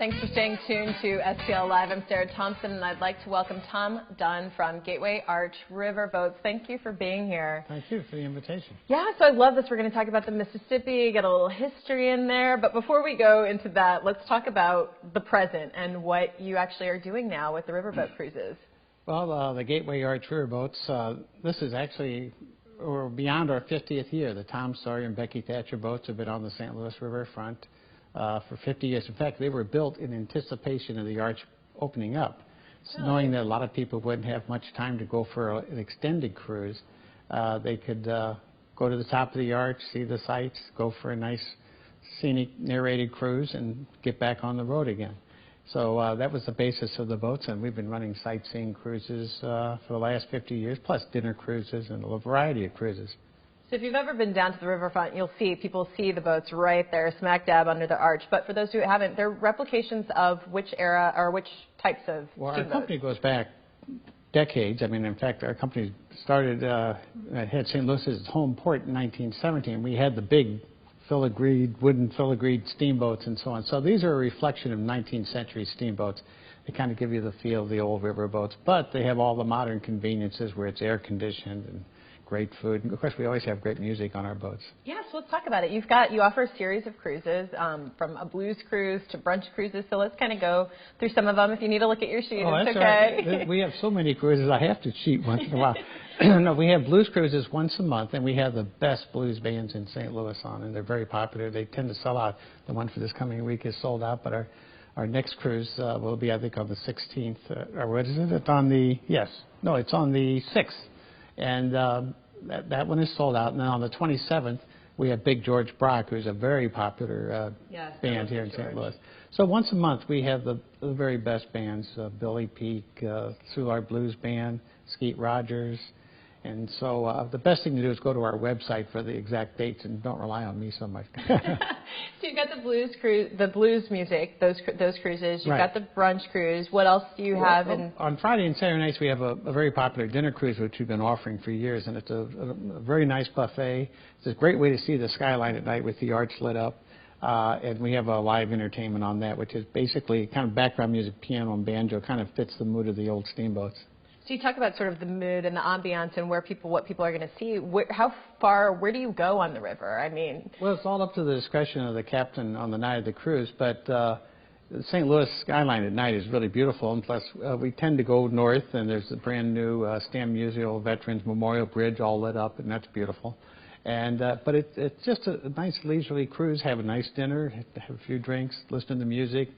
Thanks for staying tuned to STL Live. I'm Sarah Thompson, and I'd like to welcome Tom Dunn from Gateway Arch Riverboats. Thank you for being here. Thank you for the invitation. Yeah, so I love this. We're going to talk about the Mississippi, get a little history in there. But before we go into that, let's talk about the present and what you actually are doing now with the riverboat cruises. Well, the Gateway Arch Riverboats, this is actually we're beyond our 50th year. The Tom Sawyer and Becky Thatcher boats have been on the St. Louis riverfront for 50 years. In fact, they were built in anticipation of the arch opening up, knowing that a lot of people wouldn't have much time to go for an extended cruise. They could go to the top of the arch, see the sights, go for a nice scenic narrated cruise, and get back on the road again. So that was the basis of the boats, and we've been running sightseeing cruises for the last 50 years, plus dinner cruises and a variety of cruises. So if you've ever been down to the riverfront, you'll see people see the boats right there, smack dab under the arch. But for those who haven't, they're replications of which era or which types of Well, steamboats? our company goes back decades. I mean, in fact, our company started had St. Louis as its home port in 1917. We had the big wooden filigreed steamboats and so on. So these are a reflection of 19th century steamboats. They kind of give you the feel of the old riverboats, but they have all the modern conveniences where it's air conditioned and great food. And of course, we always have great music on our boats. Yeah, so let's talk about it. You offer a series of cruises, from a blues cruise to brunch cruises. So let's kind of go through some of them. If you need to look at your sheet, it's okay. Right. We have so many cruises, I have to cheat once in a while. No, we have blues cruises once a month, and we have the best blues bands in St. Louis on, and they're very popular. They tend to sell out. The one for this coming week is sold out, but our next cruise will be, I think, on the 16th. Or what is it? It's on the, yes. No, it's on the 6th. And that one is sold out. And then on the 27th, we have Big George Brock, who's a very popular band here in St. Louis. So once a month, we have the very best bands, Billy Peak, Soulard Blues Band, Skeet Rogers. And so the best thing to do is go to our website for the exact dates and don't rely on me so much. So you've got the blues cruise, the blues music, those cruises. You've got the brunch cruise. What else do you have? On Friday and Saturday nights, we have a very popular dinner cruise, which we've been offering for years. And it's a very nice buffet. It's a great way to see the skyline at night with the arch lit up. And we have a live entertainment on that, which is basically kind of background music, piano and banjo, kind of fits the mood of the old steamboats. So you talk about sort of the mood and the ambiance and what people are going to see. Where do you go on the river? I mean, well, it's all up to the discretion of the captain on the night of the cruise. But the St. Louis skyline at night is really beautiful, and plus we tend to go north, and there's a brand new Stam Musial Veterans Memorial Bridge all lit up, and that's beautiful. And but it's just a nice leisurely cruise. Have a nice dinner, have a few drinks, listen to music.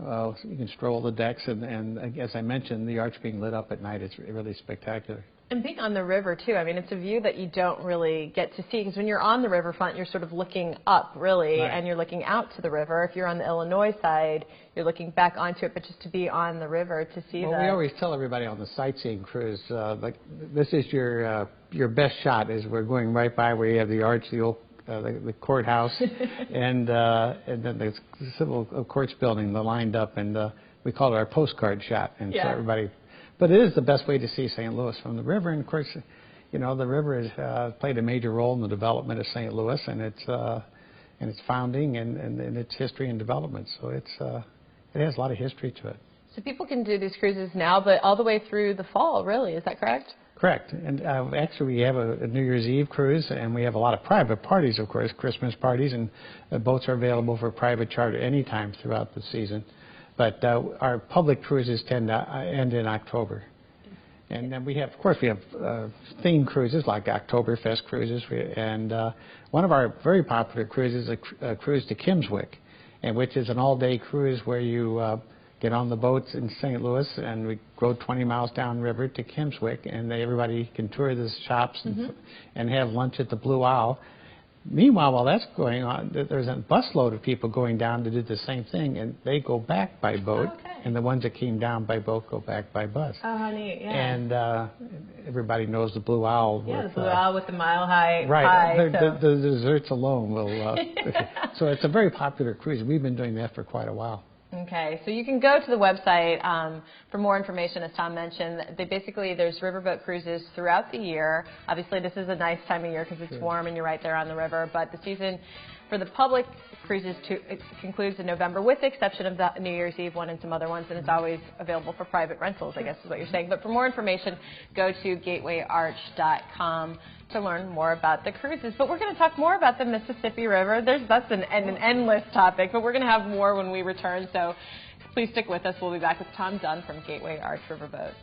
You can stroll the decks, and as I mentioned, the arch being lit up at night is really spectacular. And being on the river, too, I mean, it's a view that you don't really get to see, because when you're on the riverfront, you're sort of looking up, really, and you're looking out to the river. If you're on the Illinois side, you're looking back onto it, but just to be on the river to see that. Well, we always tell everybody on the sightseeing cruise, like, this is your best shot, is we're going right by where you have the arch, the old the courthouse, and then the civil courts building, the lined up, and we call it our postcard shot. And so everybody, but it is the best way to see St. Louis from the river. And of course, you know, the river has played a major role in the development of St. Louis and its founding and its history and development. So it has a lot of history to it. So people can do these cruises now, but all the way through the fall, really. Is that correct? Correct. And actually, we have a New Year's Eve cruise, and we have a lot of private parties, of course, Christmas parties, and boats are available for private charter anytime throughout the season. But our public cruises tend to end in October. And then we have, of course, we have themed cruises like Oktoberfest cruises, and one of our very popular cruises is a cruise to Kimswick, and which is an all-day cruise where you get on the boats in St. Louis, and we go 20 miles downriver to Kimswick, and everybody can tour the shops and have lunch at the Blue Owl. Meanwhile, while that's going on, there's a busload of people going down to do the same thing, and they go back by boat, and the ones that came down by boat go back by bus. Oh, neat, yeah. And everybody knows the Blue Owl. Yeah, the Blue Owl with the mile-high right, pie. The desserts alone will... so it's a very popular cruise. We've been doing that for quite a while. Okay, so you can go to the website for more information, as Tom mentioned. There's riverboat cruises throughout the year. Obviously, this is a nice time of year because it's warm and you're right there on the river. But the season For the public, cruises it concludes in November, with the exception of the New Year's Eve one and some other ones, and it's always available for private rentals, I guess is what you're saying. But for more information, go to gatewayarch.com to learn more about the cruises. But we're going to talk more about the Mississippi River. That's an endless topic, but we're going to have more when we return, so please stick with us. We'll be back with Tom Dunn from Gateway Arch Riverboats.